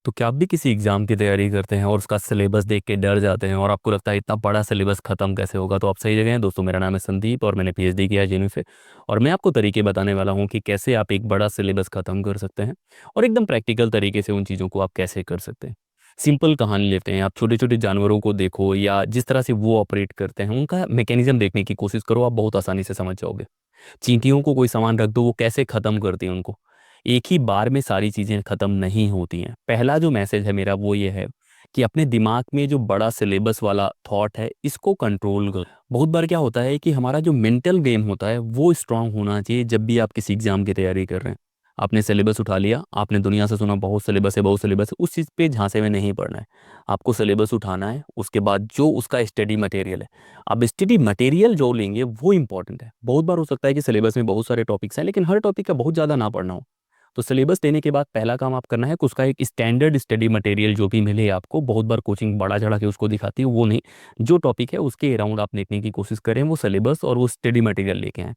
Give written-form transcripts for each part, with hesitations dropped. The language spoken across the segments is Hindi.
तो क्या आप भी किसी एग्जाम की तैयारी करते हैं और उसका सिलेबस देख के डर जाते हैं और आपको लगता है इतना बड़ा सिलेबस खत्म कैसे होगा? तो आप सही जगह हैं दोस्तों। मेरा नाम है संदीप और मैंने पीएचडी किया है जेएनयू से। और मैं आपको तरीके बताने वाला हूँ कि कैसे आप एक बड़ा सिलेबस खत्म कर सकते हैं और एकदम प्रैक्टिकल तरीके से उन चीज़ों को आप कैसे कर सकते हैं। सिंपल कहानी लेते हैं। आप छोटे छोटे जानवरों को देखो या जिस तरह से वो ऑपरेट करते हैं उनका मैकेनिज्म देखने की कोशिश करो, आप बहुत आसानी से समझ जाओगे। चींटियों को कोई सामान रख दो, वो कैसे खत्म करती हैं उनको। एक ही बार में सारी चीजें खत्म नहीं होती हैं। पहला जो मैसेज है मेरा वो ये है कि अपने दिमाग में जो बड़ा सिलेबस वाला थॉट है इसको कंट्रोल करो। बहुत बार क्या होता है कि हमारा जो मेंटल गेम होता है वो स्ट्रांग होना चाहिए। जब भी आप किसी एग्जाम की तैयारी कर रहे हैं, आपने सिलेबस उठा लिया, आपने दुनिया से सुना बहुत सिलेबस है बहुत सिलेबस है, उस चीज़ पे झांसे में नहीं पड़ना है। आपको सिलेबस उठाना है, उसके बाद जो उसका स्टडी मटेरियल है, अब स्टडी मटेरियल जो लेंगे वो इंपॉर्टेंट है। बहुत बार हो सकता है कि सिलेबस में बहुत सारे टॉपिक्स हैं लेकिन हर टॉपिक का बहुत ज़्यादा ना पढ़ना हो। तो सिलेबस देने के बाद पहला काम आप करना है कि उसका एक स्टैंडर्ड स्टडी मटेरियल जो भी मिले आपको, बहुत बार कोचिंग बड़ा चढ़ा के उसको दिखाती है, वो नहीं। जो टॉपिक है उसके अराउंड आप देखने की कोशिश करें, वो सिलेबस और वो स्टडी मटेरियल लेके आएँ।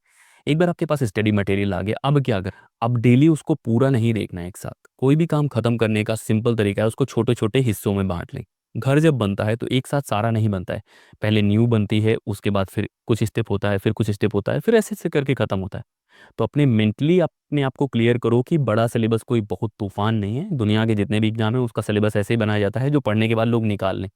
एक बार आपके पास स्टडी मटेरियल आ गया, अब क्या कर, अब डेली उसको पूरा नहीं देखना है एक साथ। कोई भी काम खत्म करने का सिंपल तरीका है, उसको छोटे छोटे हिस्सों में बांट लें। घर जब बनता है तो एक साथ सारा नहीं बनता है। पहले नींव बनती है, उसके बाद फिर कुछ स्टेप होता है, फिर कुछ स्टेप होता है, फिर ऐसे ऐसे करके खत्म होता है। तो अपने मेंटली अपने आप को क्लियर करो कि बड़ा सिलेबस कोई बहुत तूफान नहीं है। दुनिया के जितने भी एग्जाम है उसका सिलेबस ऐसे ही बनाया जाता है जो पढ़ने के बाद लोग निकाल लें।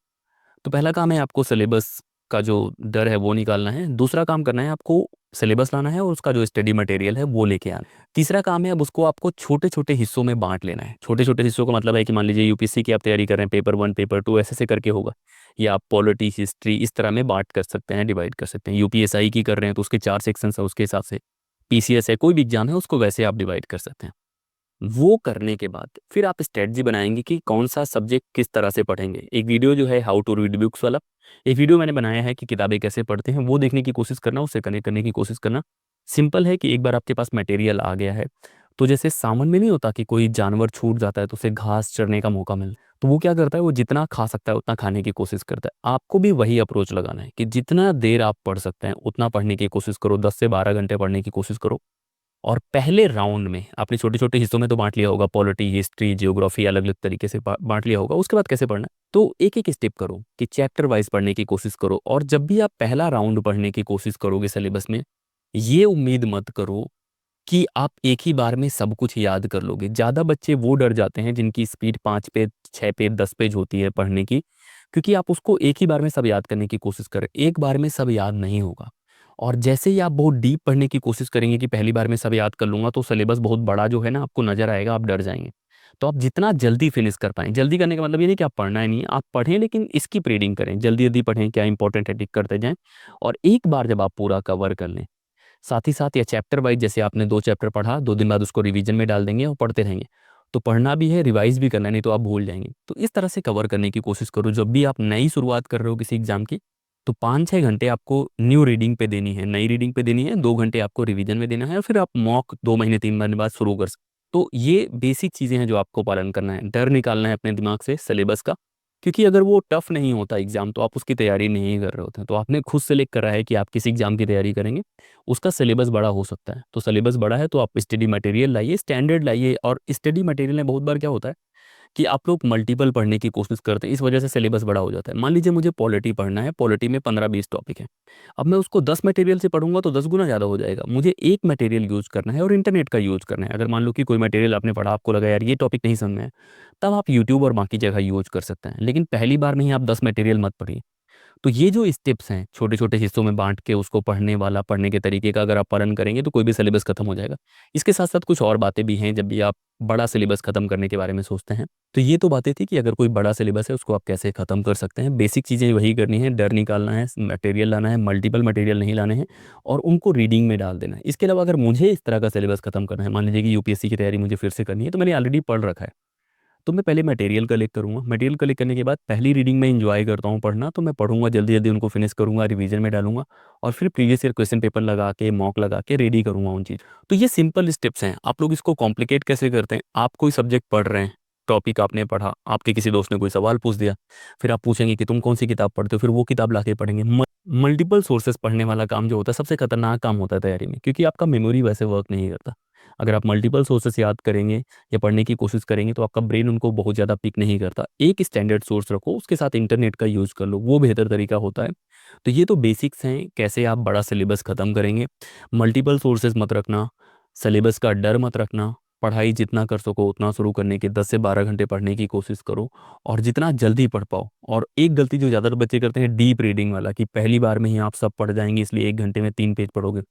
तो पहला काम है आपको सिलेबस का जो डर है वो निकालना है। दूसरा काम करना है आपको सिलेबस लाना है और उसका जो स्टडी मटेरियल है वो लेके आना है। तीसरा काम है अब उसको आपको छोटे छोटे हिस्सों में बांट लेना है। छोटे छोटे हिस्सों का मतलब है कि मान लीजिए यूपीएससी की आप तैयारी कर रहे हैं, पेपर 1 पेपर 2 ऐसे ऐसे करके होगा। या आप पॉलिटी हिस्ट्री इस तरह में बांट कर सकते हैं, डिवाइड कर सकते हैं। यूपीएसआई की कर रहे हैं तो उसके 4 सेक्शन है, उसके हिसाब से पीसीएस है, कोई भी एग्जाम है उसको वैसे आप डिवाइड कर सकते हैं। वो करने के बाद फिर आप स्ट्रेटजी बनाएंगे कि कौन सा सब्जेक्ट किस तरह से पढ़ेंगे। एक वीडियो जो है हाउ टू रीड बुक्स वाला, एक वीडियो मैंने बनाया है कि किताबें कैसे पढ़ते हैं, वो देखने की कोशिश करना, उससे कनेक्ट करने की कोशिश करना। सिंपल है कि एक बार आपके पास मटेरियल आ गया है तो जैसे सावन में नहीं होता कि कोई जानवर छूट जाता है तो उसे घास चरने का मौका मिले, तो वो क्या करता है, वो जितना खा सकता है उतना खाने की कोशिश करता है। आपको भी वही अप्रोच लगाना है कि जितना देर आप पढ़ सकते हैं उतना पढ़ने की कोशिश करो, 10 से 12 घंटे पढ़ने की कोशिश करो। और पहले राउंड में आपने छोटे छोटे हिस्सों में तो बांट लिया होगा, पॉलिटी हिस्ट्री जियोग्राफी अलग अलग तरीके से बांट लिया होगा। उसके बाद कैसे पढ़ना है, तो एक एक स्टेप करो कि चैप्टर वाइज पढ़ने की कोशिश करो। और जब भी आप पहला राउंड पढ़ने की कोशिश करोगे सिलेबस में, ये उम्मीद मत करो कि आप एक ही बार में सब कुछ याद कर लोगे। ज़्यादा बच्चे वो डर जाते हैं जिनकी स्पीड 5 पेज 6 पेज 10 पेज होती है पढ़ने की, क्योंकि आप उसको एक ही बार में सब याद करने की कोशिश करें। एक बार में सब याद नहीं होगा। और जैसे ही आप बहुत डीप पढ़ने की कोशिश करेंगे कि पहली बार में सब याद कर लूंगा, तो सिलेबस बहुत बड़ा जो है ना आपको नजर आएगा, आप डर जाएंगे। तो आप जितना जल्दी फिनिश कर पाएं, जल्दी करने का मतलब ये नहीं कि आप पढ़ना ही नहीं है, आप पढ़ें लेकिन इसकी रीडिंग करें, जल्दी जल्दी पढ़ें, क्या इंपॉर्टेंट है टिक करते जाएं। और एक बार जब आप पूरा कवर कर लें, साथ ही साथ या चैप्टर वाइज, जैसे आपने 2 चैप्टर पढ़ा, 2 दिन बाद उसको रिवीजन में डाल देंगे और पढ़ते रहेंगे। तो पढ़ना भी है, रिवाइज भी करना है, नहीं तो आप भूल जाएंगे। तो इस तरह से कवर करने की कोशिश करो। जब भी आप नई शुरुआत कर रहे हो किसी एग्जाम की, तो 5 6 घंटे आपको न्यू रीडिंग पे देनी है, नई रीडिंग पे देनी है, 2 घंटे आपको रिवीजन में देना है और फिर आप मॉक 2 महीने 3 महीने बाद शुरू कर सकते। तो ये बेसिक चीज़ें हैं जो आपको पालन करना है। डर निकालना है अपने दिमाग से सिलेबस का, क्योंकि अगर वो टफ नहीं होता एग्जाम तो आप उसकी तैयारी नहीं कर रहे होते हैं। तो आपने खुद सेलेक्ट करा है कि आप किस एग्जाम की तैयारी करेंगे, उसका सिलेबस बड़ा हो सकता है। तो सिलेबस बड़ा है तो आप स्टडी मटेरियल लाइए, स्टैंडर्ड लाइए। और स्टडी मटेरियल में बहुत बार क्या होता है कि आप लोग मल्टीपल पढ़ने की कोशिश करते हैं, इस वजह से सिलेबस बड़ा हो जाता है। मान लीजिए मुझे पॉलिटी पढ़ना है, पॉलिटी में 15 20 टॉपिक है। अब मैं उसको 10 मटेरियल से पढ़ूंगा तो 10 गुना ज़्यादा हो जाएगा। मुझे एक मटेरियल यूज करना है और इंटरनेट का यूज करना है। अगर मान लो कि कोई मटेरियल आपने पढ़ा, आपको लगा यार ये टॉपिक नहीं समझ में है, तब आप यूट्यूब और बाकी जगह यूज कर सकते हैं। लेकिन पहली बार में ही आप 10 मटेरियल मत पढ़िए। तो ये जो स्टेप्स हैं छोटे छोटे हिस्सों में बांट के उसको पढ़ने वाला, पढ़ने के तरीके का अगर आप पालन करेंगे तो कोई भी सिलेबस खत्म हो जाएगा। इसके साथ साथ कुछ और बातें भी हैं जब भी आप बड़ा सिलेबस खत्म करने के बारे में सोचते हैं। तो ये तो बातें थी कि अगर कोई बड़ा सिलेबस है उसको आप कैसे खत्म कर सकते हैं। बेसिक चीज़ें वही करनी है, डर निकालना है, मटेरियल लाना है, मल्टीपल मटेरियल नहीं लाने हैं और उनको रीडिंग में डाल देना है। इसके अलावा अगर मुझे इस तरह का सिलेबस खत्म करना है, मान लीजिए कि यूपीएससी की तैयारी मुझे फिर से करनी है, तो मैंने ऑलरेडी पढ़ रखा है, तो मैं पहले मटेरियल कलेक्ट करूँगा। मटेरियल कलेक्ट करने के बाद पहली रीडिंग में एंजॉय करता हूँ पढ़ना, तो मैं पढ़ूंगा, जल्दी जल्दी उनको फिनिश करूँगा, रिवीजन में डालूंगा और फिर प्रीवियस ईयर क्वेश्चन पेपर लगा के, मॉक लगा के रेडी करूँगा उन चीज़। तो ये सिंपल स्टेप्स हैं। आप लोग इसको कॉम्प्लिकेट कैसे करते हैं? आप कोई सब्जेक्ट पढ़ रहे हैं, टॉपिक आपने पढ़ा, आपके किसी दोस्त ने कोई सवाल पूछ दिया, फिर आप पूछेंगे कि तुम कौन सी किताब पढ़ते हो, फिर वो किताब ला के पढ़ेंगे। मल्टीपल सोर्सेस पढ़ने वाला काम जो होता है सबसे खतरनाक काम होता है तैयारी में, क्योंकि आपका मेमोरी वैसे वर्क नहीं करता। अगर आप मल्टीपल सोर्सेस याद करेंगे या पढ़ने की कोशिश करेंगे तो आपका ब्रेन उनको बहुत ज़्यादा पिक नहीं करता। एक स्टैंडर्ड सोर्स रखो, उसके साथ इंटरनेट का यूज़ कर लो, वो बेहतर तरीका होता है। तो ये तो बेसिक्स हैं कैसे आप बड़ा सिलेबस ख़त्म करेंगे। मल्टीपल सोर्सेज मत रखना, सिलेबस का डर मत रखना, पढ़ाई जितना कर सको उतना शुरू करने की 10 से 12 घंटे पढ़ने की कोशिश करो और जितना जल्दी पढ़ पाओ। और एक गलती जो ज़्यादातर बच्चे करते हैं, डीप रीडिंग वाला, कि पहली बार में ही आप सब पढ़ जाएंगे इसलिए 1 घंटे में 3 पेज पढ़ोगे।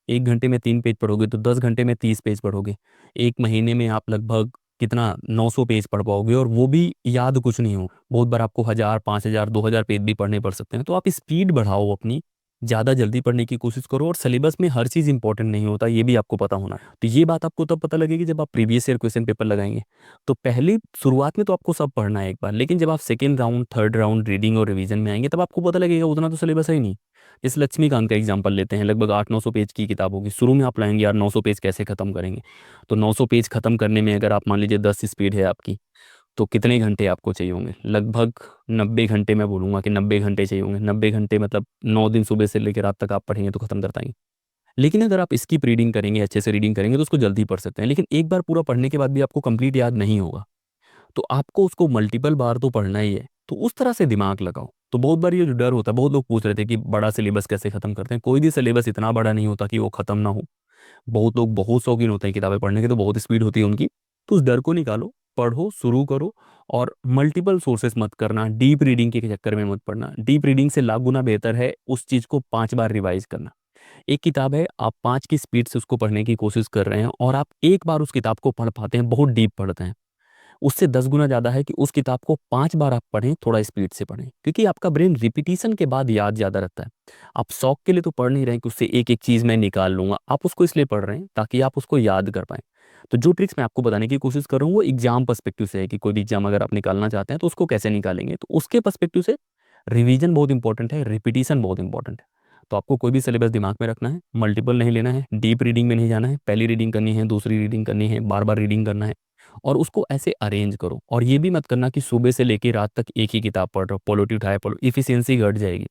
1 घंटे में 3 पेज पढ़ोगे तो 10 घंटे में 30 पेज पढ़ोगे। एक महीने में आप लगभग कितना 900 पेज पढ़ पाओगे, और वो भी याद कुछ नहीं हो। बहुत बार आपको 1000, 5000, 2000 पेज भी पढ़ने पड़ सकते हैं। तो आप स्पीड बढ़ाओ अपनी, ज़्यादा जल्दी पढ़ने की कोशिश करो। और सिलेबस में हर चीज़ इंपॉर्टेंट नहीं होता, ये भी आपको पता होना है। तो ये बात आपको तब पता लगेगी जब आप प्रीवियस ईयर क्वेश्चन पेपर लगाएंगे। तो पहली शुरुआत में तो आपको सब पढ़ना है एक बार, लेकिन जब आप second round, third round reading और रिवीजन में आएंगे तब आपको पता लगेगा उतना तो सिलेबस है ही नहीं। इस लक्ष्मीकांत का एग्जाम्पल लेते हैं, लगभग 800-900 पेज की किताब होगी। शुरू में आप लाएंगे यार 900 पेज कैसे खत्म करेंगे, तो 900 पेज खत्म करने में अगर आप मान लीजिए 10 स्पीड है आपकी, तो कितने घंटे आपको चाहिए होंगे? लगभग 90 घंटे, मैं बोलूँगा कि 90 घंटे चाहिए होंगे। 90 घंटे मतलब 9 दिन सुबह से लेकर रात तक आप पढ़ेंगे तो खत्म कर पाएंगे। लेकिन अगर आप स्किप रीडिंग करेंगे, अच्छे से रीडिंग करेंगे तो उसको जल्दी पढ़ सकते हैं। लेकिन एक बार पूरा पढ़ने के बाद भी आपको कंप्लीट याद नहीं होगा, तो आपको उसको मल्टीपल बार तो पढ़ना ही है। तो उस तरह से दिमाग लगाओ। तो बहुत बार ये जो डर होता है, बहुत लोग पूछ रहे थे कि बड़ा सिलेबस कैसे खत्म करते हैं। कोई भी सिलेबस इतना बड़ा नहीं होता कि वो खत्म ना हो। बहुत लोग बहुत शौकीन होते हैं किताबें पढ़ने के, तो बहुत स्पीड होती है उनकी। तो उस डर को निकालो, पढ़ो, शुरू करो। और मल्टीपल सोर्सेस मत करना, डीप रीडिंग के चक्कर में मत पढ़ना। डीप रीडिंग से लाख गुना बेहतर है उस चीज़ को 5 बार रिवाइज करना। एक किताब है, आप 5 की स्पीड से उसको पढ़ने की कोशिश कर रहे हैं और आप एक बार उस किताब को पढ़ पाते हैं, बहुत डीप पढ़ते हैं। उससे 10 गुना ज़्यादा है कि उस किताब को 5 बार आप पढ़ें, थोड़ा स्पीड से पढ़ें, क्योंकि आपका ब्रेन रिपीटिशन के बाद याद ज़्यादा रखता है। आप शौक के लिए तो पढ़ नहीं रहे हैं कि उससे एक एक चीज़ मैं निकाल लूंगा, आप उसको इसलिए पढ़ रहे हैं ताकि आप उसको याद कर पाएं। तो जो ट्रिक्स मैं आपको बताने की कोशिश कर रहा हूँ वो एग्जाम पर्सपेक्टिव से है, कि कोई भी एग्जाम अगर आप निकालना चाहते हैं तो उसको कैसे निकालेंगे। तो उसके पर्सपेक्टिव से रिवीजन बहुत इंपॉर्टेंट है, रिपीटिशन बहुत इंपॉर्टेंट है। तो आपको कोई भी सिलेबस दिमाग में रखना है, मल्टीपल नहीं लेना है, डीप रीडिंग में नहीं जाना है। पहली रीडिंग करनी है, दूसरी रीडिंग करनी है, बार बार रीडिंग करना है, और उसको ऐसे अरेंज करो। और ये भी मत करना कि सुबह से लेकर रात तक एक ही किताब पढ़ रहे हो, पॉलिटी उठाए पढ़ो, इफिशियंसी घट जाएगी।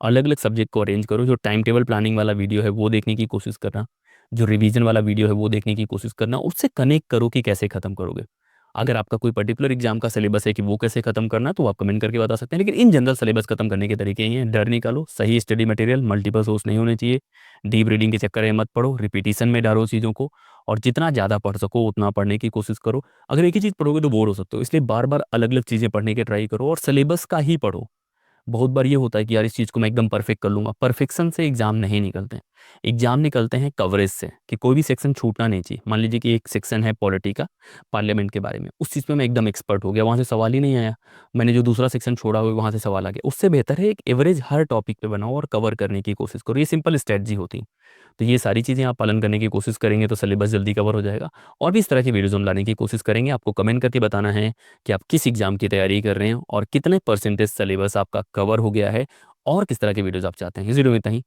अलग अलग सब्जेक्ट को अरेंज करो। जो टाइम टेबल प्लानिंग वाला वीडियो है वो देखने की कोशिश करना, जो रिवीजन वाला वीडियो है वो देखने की कोशिश करना, उससे कनेक्ट करो कि कैसे खत्म करोगे। अगर आपका कोई पर्टिकुलर एग्जाम का सिलेबस है कि वो कैसे खत्म करना है, तो आप कमेंट करके बता सकते हैं। लेकिन इन जनरल सिलेबस खत्म करने के तरीके ही हैं। डर निकालो, सही स्टडी मटेरियल, मल्टीपल सोर्स नहीं होने चाहिए, डीप रीडिंग के चक्कर में मत पढ़ो, रिपीटिशन में डालो चीज़ों को, और जितना ज़्यादा पढ़ सको उतना पढ़ने की कोशिश करो। अगर एक ही चीज़ पढ़ोगे तो बोर हो सकते हो, इसलिए बार बार अलग अलग चीज़ें पढ़ने के ट्राई करो और सिलेबस का ही पढ़ो। बहुत बार ये होता है कि यार इस चीज़ को मैं एकदम परफेक्ट कर लूँगा। परफेक्शन से एग्जाम नहीं निकलते हैं। एग्जाम निकलते हैं कवरेज से, कि कोई भी सेक्शन छूटना नहीं चाहिए। मान लीजिए कि एक सेक्शन है पॉलिटी का, पार्लियामेंट के बारे में, उस चीज़ पे मैं एकदम एक्सपर्ट हो गया, वहाँ से सवाल ही नहीं आया। मैंने जो दूसरा सेक्शन छोड़ा हुआ वहाँ से सवाल आ गया। उससे बेहतर है एक एवरेज हर टॉपिक पे बनाओ और कवर करने की कोशिश करो। ये सिंपल स्ट्रेटजी होती है। तो ये सारी चीज़ें आप पालन करने की कोशिश करेंगे तो सिलेबस जल्दी कवर हो जाएगा। और भी इस तरह की वीडियोज़ हम लाने की कोशिश करेंगे। आपको कमेंट करके बताना है कि आप किस एग्जाम की तैयारी कर रहे हैं और कितने परसेंटेज सिलेबस आपका कवर हो गया है, और किस तरह की वीडियोज़ आप चाहते हैं। इस वीडियो में इतना ही।